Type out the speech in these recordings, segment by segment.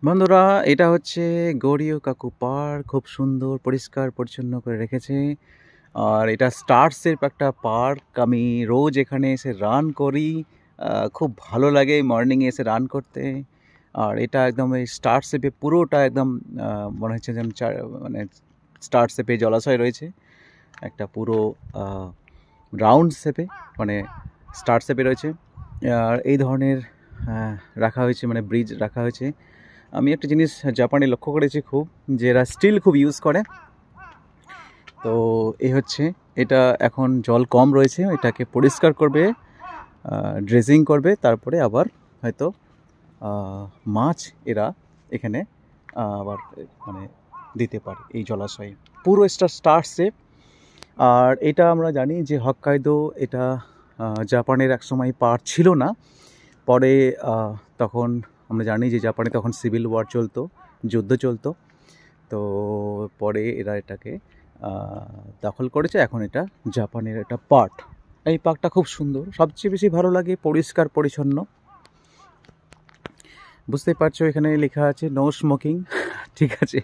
বন্ধুরা, এটা হচ্ছে গৌরীয় কাকু পার্ক। খুব সুন্দর পরিষ্কার পরিচ্ছন্ন করে রেখেছে। আর এটা স্টারসের একটা পার্ক। আমি রোজ এখানে এসে রান করি। খুব ভালো লাগে মর্নিংয়ে এসে রান করতে। আর এটা একদম এই স্টার শেপে পুরোটা একদম মনে হচ্ছে যেন মানে স্টার শেপে জলাশয় রয়েছে একটা পুরো রাউন্ড শেপে, মানে স্টার শেপে রয়েছে। আর এই ধরনের রাখা হয়েছে, মানে ব্রিজ রাখা হয়েছে। আমি একটা জিনিস জাপানে লক্ষ্য করেছি খুব, যে এরা স্টিল খুব ইউজ করে। তো এই হচ্ছে, এটা এখন জল কম রয়েছে, এটাকে পরিষ্কার করবে, ড্রেজিং করবে, তারপরে আবার হয়তো মাছ এরা এখানে আবার মানে দিতে পারে এই জলাশয়ে। পুরো স্টার শেপ। আর এটা আমরা জানি যে হক্কাইদো এটা জাপানের একসময় পার্ট ছিল না। পরে তখন আমরা জানি যে জাপানে তখন সিভিল ওয়ার চলতো, যুদ্ধ চলতো। তো পরে এরা এটাকে দখল করেছে, এখন এটা জাপানের একটা পার্ট। এই পার্কটা খুব সুন্দর, সবচেয়ে বেশি ভালো লাগে পরিষ্কার পরিচ্ছন্ন। বুঝতেই পারছো এখানে লেখা আছে নো স্মোকিং। ঠিক আছে,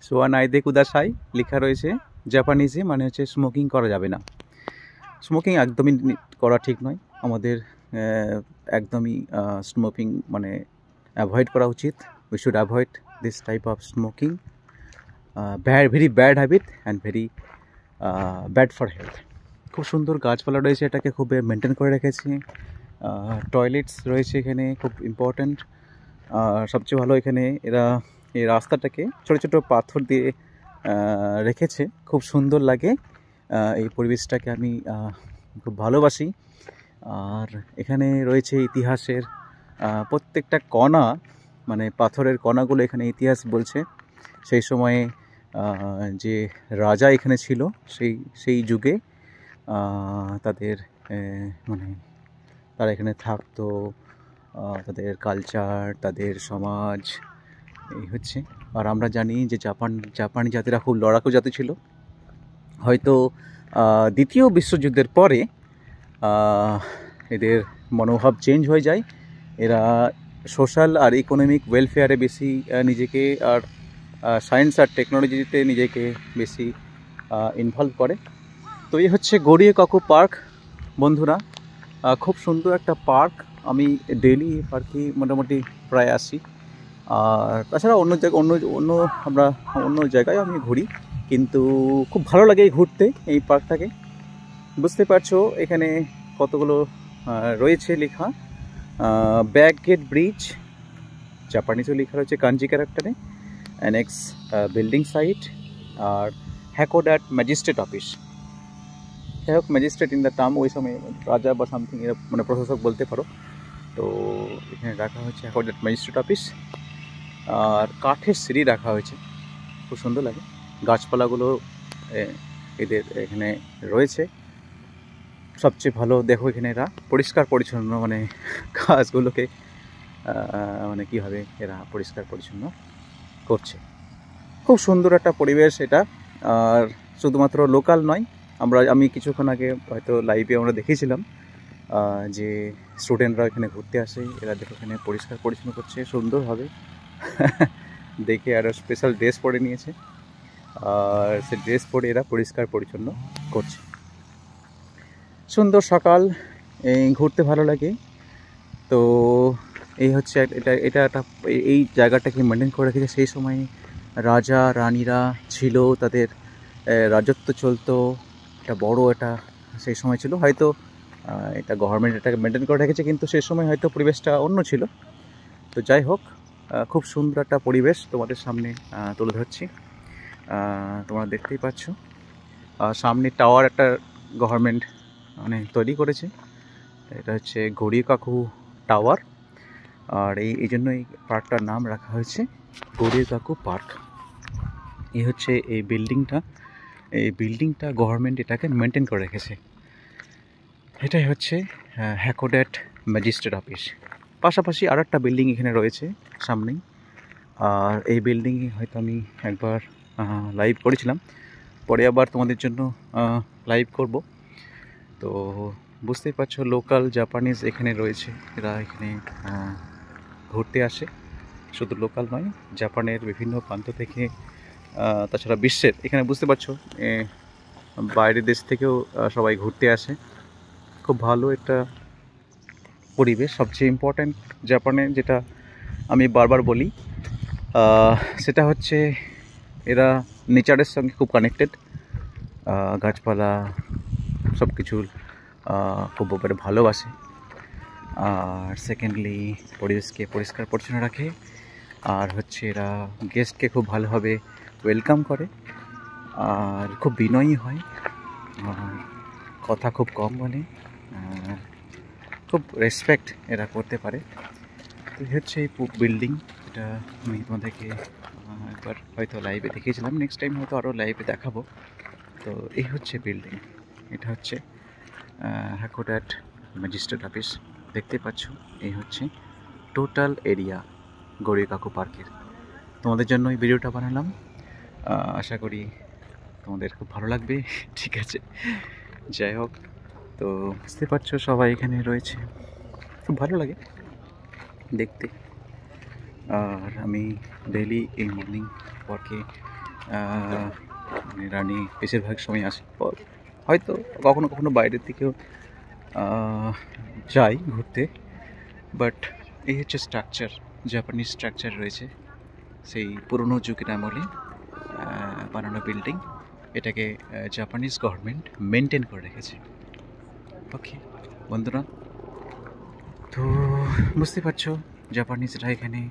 সোয়া নাইদে কুদাসাই লেখা রয়েছে জাপানিজে, মানে হচ্ছে স্মোকিং করা যাবে না। স্মোকিং একদমই করা ঠিক নয়, আমাদের একদমই স্মোকিং মানে অ্যাভয়েড করা উচিত। We should avoid this type of smoking. Very bad habit and very bad for health. খুব সুন্দর গাছপালা রয়েছে, এটাকে খুব মেনটেন করে রেখেছি। টয়লেটস রয়েছে এখানে, খুব ইম্পর্ট্যান্ট। আর সবচেয়ে ভালো এখানে এরা এই রাস্তাটাকে ছোটো ছোটো পাথর দিয়ে রেখেছে, খুব সুন্দর লাগে। এই পরিবেশটাকে আমি খুব ভালোবাসি। আর এখানে রয়েছে ইতিহাসের প্রত্যেকটা কণা, মানে পাথরের কণাগুলো এখানে ইতিহাস বলছে। সেই সময়ে যে রাজা এখানে ছিল, সেই যুগে তাদের মানে তারা এখানে থাকতো, তাদের কালচার, তাদের সমাজ, এই হচ্ছে। আর আমরা জানি যে জাপানি জাতিরা খুব লড়াকু জাতি ছিল। হয়তো দ্বিতীয় বিশ্বযুদ্ধের পরে এদের মনোভাব চেঞ্জ হয়ে যায়। এরা সোশ্যাল আর ইকোনমিক ওয়েলফেয়ারে বেশি নিজেকে, আর সায়েন্স আর টেকনোলজিতে নিজেকে বেশি ইনভলভ করে। তো এই হচ্ছে গৌরীয় কাকু পার্ক বন্ধুরা। খুব সুন্দর একটা পার্ক। আমি ডেইলি এই পার্কে মোটামুটি প্রায় আসি। আর তাছাড়া অন্য জায়গায় আমি ঘুরি, কিন্তু খুব ভালো লাগে ঘুরতে এই পার্কটাকে। বুঝতে পারছো এখানে কতগুলো রয়েছে লেখা। ব্যাক গেট ব্রিজ জাপানিজও লেখা রয়েছে কাঞ্জি ক্যারেক্টারে, অ্যানেক্স বিল্ডিং সাইট, আর হ্যাকোডাট ম্যাজিস্ট্রেট অফিস। যাই হোক, ম্যাজিস্ট্রেট ইন দ্য টার্ম ওই সময় রাজা বা সামথিং, এরা মানে প্রশাসক বলতে পারো। তো এখানে রাখা হয়েছে হ্যাকোডাট ম্যাজিস্ট্রেট অফিস। আর কাঠের সিঁড়ি রাখা হয়েছে, খুব সুন্দর লাগে। গাছপালাগুলো এদের এখানে রয়েছে। সবচেয়ে ভালো দেখো এখানে এরা পরিষ্কার পরিচ্ছন্ন, মানে গাছগুলোকে মানে কীভাবে এরা পরিষ্কার পরিচ্ছন্ন করছে। খুব সুন্দর একটা পরিবেশ এটা। আর শুধুমাত্র লোকাল নয়, আমি কিছুক্ষণ আগে হয়তো লাইভে আমরা দেখেছিলাম যে স্টুডেন্টরা এখানে ঘুরতে আসে, এরা দেখো এখানে পরিষ্কার পরিচ্ছন্ন করছে সুন্দরভাবে। দেখে আরও স্পেশাল ড্রেস পরে নিয়েছে, আর সে ড্রেস পরে এরা পরিষ্কার পরিচ্ছন্ন করছে। সুন্দর সকাল, ঘুরতে ভালো লাগে। তো এই হচ্ছে এটা একটা এই জায়গাটাকে মেনটেন করে রেখেছে। সেই সময় রাজা রানীরা ছিল, তাদের রাজত্ব চলতো, এটা বড় এটা সেই সময় ছিল। হয়তো এটা গভর্নমেন্ট এটাকে মেনটেন করে রেখেছে, কিন্তু সেই সময় হয়তো পরিবেশটা অন্য ছিল। তো যাই হোক, খুব সুন্দর একটা পরিবেশ তোমাদের সামনে তুলে ধরছি। তোমরা দেখতেই পাচ্ছ সামনে টাওয়ার একটা গভর্নমেন্ট মানে তৈরি করেছে। এটা হচ্ছে গৌরীয় কাকু টাওয়ার। আর এই জন্যই পার্কটার নাম রাখা হয়েছে গৌরীয় কাকু পার্ক। এই হচ্ছে এই বিল্ডিংটা গভর্নমেন্ট এটাকে মেনটেন করে রেখেছে। এটাই হচ্ছে হ্যাকোডাট ম্যাজিস্ট্রেট অফিস। পাশাপাশি আর একটা বিল্ডিং এখানে রয়েছে সামনেই। আর এই বিল্ডিংয়ে হয়তো আমি একবার লাইভ করেছিলাম, পরে আবার তোমাদের জন্য লাইভ করব। তো বুঝতেই পারছো লোকাল জাপানিজ এখানে রয়েছে, এরা এখানে ঘুরতে আসে। শুধু লোকাল নয়, জাপানের বিভিন্ন প্রান্ত থেকে, তাছাড়া বিশ্বের, এখানে বুঝতে পারছো বাইরের দেশ থেকেও সবাই ঘুরতে আসে। খুব ভালো একটা পরিবেশ। সবচেয়ে ইম্পর্ট্যান্ট জাপানে যেটা আমি বারবার বলি সেটা হচ্ছে এরা নেচারের সঙ্গে খুব কানেক্টেড। গাছপালা সব কিছুর খুব ব্যাপারে ভালোবাসে। আর সেকেন্ডলি পরিবেশকে পরিষ্কার পরিচ্ছন্ন রাখে। আর হচ্ছে এরা গেস্টকে খুব ভালোভাবে ওয়েলকাম করে, আর খুব বিনয়ী হয়, আর কথা খুব কম বলে, খুব রেসপেক্ট এরা করতে পারে। তো এই হচ্ছে এই বিল্ডিং। এটা আমি তোমাদেরকে একবার হয়তো লাইভে দেখিয়েছিলাম, নেক্সট টাইম হয়তো আরও লাইভে দেখাবো। তো এই হচ্ছে বিল্ডিং। এটা হচ্ছে হ্যাকোডাট ম্যাজিস্ট্রেট অফিস। দেখতে পাচ্ছ এই হচ্ছে টোটাল এরিয়া গড়িয়াকাকু পার্কের। তোমাদের জন্য এই ভিডিওটা বানালাম, আশা করি তোমাদের খুব ভালো লাগবে। ঠিক আছে, যাই হোক, তো বুঝতে পারছো সবাই এখানে রয়েছে, খুব ভালো লাগে দেখতে। আর আমি ডেইলি এই মর্নিং ওয়ার্কে মানে রানি বেশিরভাগ সময় আসি, হয়তো কখনো কখনো বাইরের দিকেও যাই ঘুরতে। বাট এই হচ্ছে স্ট্রাকচার, জাপানিজ স্ট্রাকচার রয়েছে, সেই পুরনো যুগের আমলে বানানো বিল্ডিং। এটাকে জাপানিজ গভর্নমেন্ট মেনটেন করে রেখেছে। ওকে বন্ধুরা, তো বুঝতে পারছো জাপানিজরা এখানে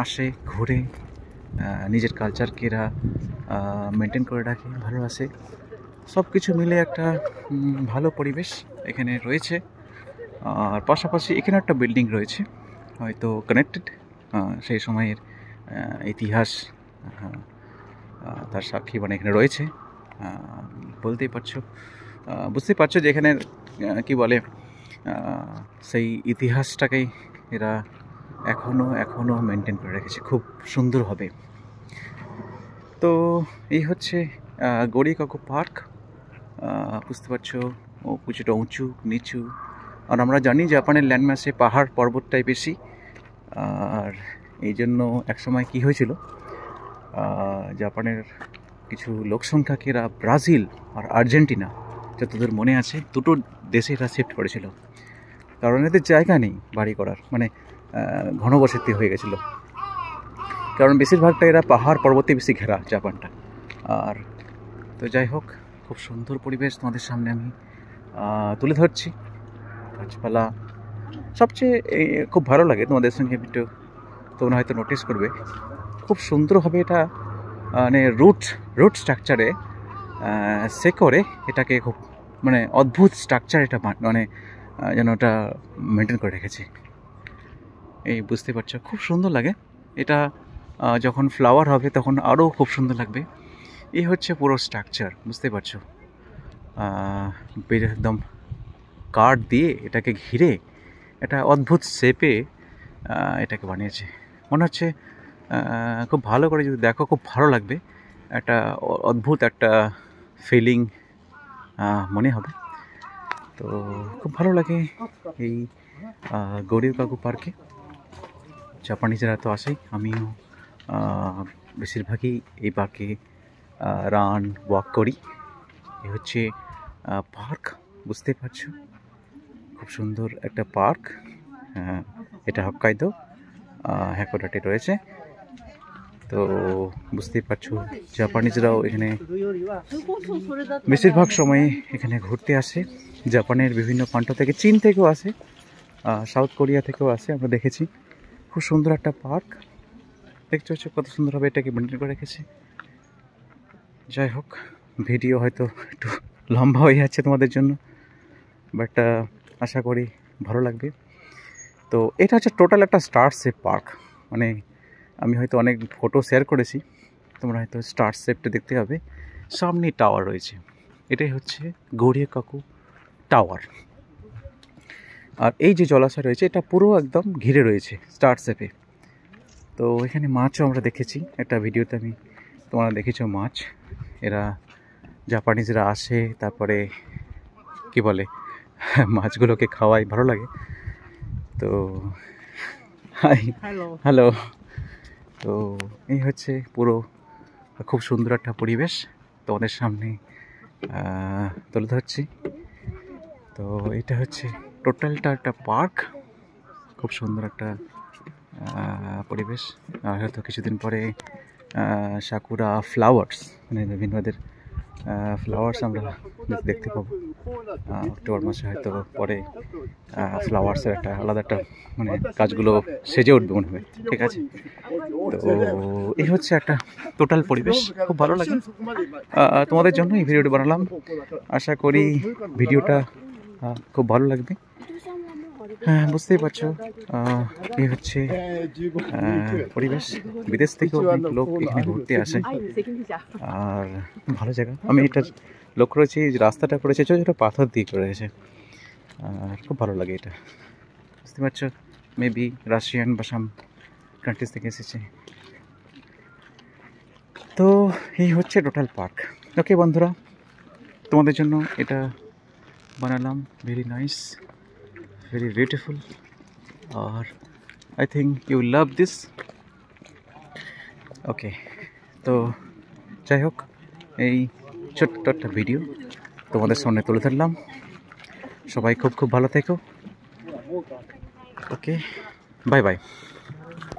আসে, ঘুরে, নিজের কালচারকে এরা মেনটেন করে রাখে, ভালোবাসে। সব কিছু মিলে একটা ভালো পরিবেশ এখানে রয়েছে। আর পাশাপাশি এখানে একটা বিল্ডিং রয়েছে, হয়তো কানেক্টেড সেই সময়ের ইতিহাস তার সাক্ষী মানে এখানে রয়েছে। বলতেই পারছো, বুঝতেই পারছো যে এখানে কি বলে সেই ইতিহাসটাকেই এরা এখনও মেনটেন করে রেখেছে খুব সুন্দরভাবে। তো এই হচ্ছে গড়িয়াকাকু পার্ক। বুঝতে পারছো কিছুটা উঁচু নিচু, আর আমরা জানি জাপানের ল্যান্ডমাসে পাহাড় পর্বতটাই বেশি। আর এই জন্য একসময় কী হয়েছিল, জাপানের কিছু লোকসংখ্যাকে এরা ব্রাজিল আর আর্জেন্টিনা, যতদূর মনে আছে, দুটো দেশে এরা শিফট করেছিল, কারণ এদের জায়গা নেই বাড়ি করার, মানে ঘনবসতি হয়ে গেছিলো। কারণ বেশিরভাগটা এরা পাহাড় পর্বতে বেশি ঘেরা জাপানটা। আর তো যাই হোক, খুব সুন্দর পরিবেশ তোমাদের সামনে আমি তুলে ধরছি। গাছপালা সবচেয়ে খুব ভালো লাগে তোমাদের সঙ্গে একটু, তোমরা হয়তো নোটিস করবে খুব সুন্দরভাবে এটা মানে রুট স্ট্রাকচারে সে করে এটাকে খুব মানে অদ্ভুত স্ট্রাকচার এটা মানে যেন ওটা মেনটেন করে রেখেছে। এই বুঝতে পারছো খুব সুন্দর লাগে এটা। যখন ফ্লাওয়ার হবে তখন আরও খুব সুন্দর লাগবে। এই হচ্ছে পুরো স্ট্রাকচার, বুঝতে পারছো, একদম কাঠ দিয়ে এটাকে ঘিরে একটা অদ্ভুত শেপে এটাকে বানিয়েছে। মনে হচ্ছে খুব ভালো করে যদি দেখো খুব ভালো লাগবে, একটা অদ্ভুত একটা ফিলিং মনে হবে। তো খুব ভালো লাগে এই গড়িয়াকাকু পার্কে। জাপানিজরা তো আসেই, আমিও বেশিরভাগই এই পার্কে রান ওয়াক করি। এ হচ্ছে পার্ক, বুঝতে পারছো খুব সুন্দর একটা পার্ক। এটা হোক্কাইদো হ্যাকোডাতে রয়েছে। তো বুঝতেই পারছো জাপানিজরাও এখানে বেশিরভাগ সময় এখানে ঘুরতে আসে। জাপানের বিভিন্ন প্রান্ত থেকে, চীন থেকেও আসে, সাউথ কোরিয়া থেকেও আসে, আমরা দেখেছি। খুব সুন্দর একটা পার্ক, দেখতে হচ্ছে কত সুন্দরভাবে এটাকে মেনটেন করে রেখেছে। যাই হোক, ভিডিও হয়তো একটু লম্বা হয়ে যাচ্ছে তোমাদের জন্য, বাট আশা করি ভালো লাগবে। তো এটা হচ্ছে টোটাল একটা স্টার শেপ পার্ক, মানে আমি হয়তো অনেক ফটো শেয়ার করেছি, তোমরা হয়তো স্টার শেপটা দেখতে হবে। সামনে টাওয়ার রয়েছে, এটাই হচ্ছে গড়িয়াকাকু টাওয়ার। আর এই যে জলাশয় রয়েছে এটা পুরো একদম ঘিরে রয়েছে স্টার শেপে। তো এখানে মাছও আমরা দেখেছি একটা ভিডিওতে, আমি তোমরা দেখেছো মাছ। এরা জাপানিজরা আসে, তারপরে কি বলে মাছগুলোকে খাওয়াই, ভালো লাগে। তো হাই, হ্যালো। তো এই হচ্ছে পুরো খুব সুন্দর একটা পরিবেশ তোমাদের সামনে তুলে ধরছি। তো এটা হচ্ছে টোটালটা একটা পার্ক, খুব সুন্দর একটা পরিবেশ। আর হয়তো কিছুদিন পরে সাকুরা ফ্লাওয়ার্স, মানে বিভিন্নদের ফ্লাওয়ার্স আমরা দেখতে পাবো। অক্টোবর মাসে হয়তো পরে ফ্লাওয়ার্সের একটা আলাদা একটা মানে কাজগুলো সেজে উঠবে মনে হয়। ঠিক আছে, তো এই হচ্ছে একটা টোটাল পরিবেশ, খুব ভালো লাগে। তোমাদের জন্য এই ভিডিওটি বানালাম, আশা করি ভিডিওটা খুব ভালো লাগবে। হ্যাঁ, বুঝতেই পারছো এই হচ্ছে পরিবেশ। বিদেশ থেকেও অনেক লোক এখানে ঘুরতে আসে, আর ভালো জায়গা। আমি এটা লক্ষ্য করেছি যে রাস্তাটা করেছে ছোটো ছোটো পাথর দিয়ে করেছে, আর খুব ভালো লাগে এটা। বুঝতে পারছো, মেবি রাশিয়ান বা সাম কান্ট্রিজ থেকে এসেছে। তো এই হচ্ছে টোটাল পার্ক। ওকে বন্ধুরা, তোমাদের জন্য এটা বানালাম। Very nice, very beautiful, or I think you love this. ওকে, তো যাই হোক, এই ছোট্ট একটা ভিডিও তোমাদের সামনে তুলে ধরলাম। সবাই খুব খুব ভালো থেকো। ওকে, বাই বাই।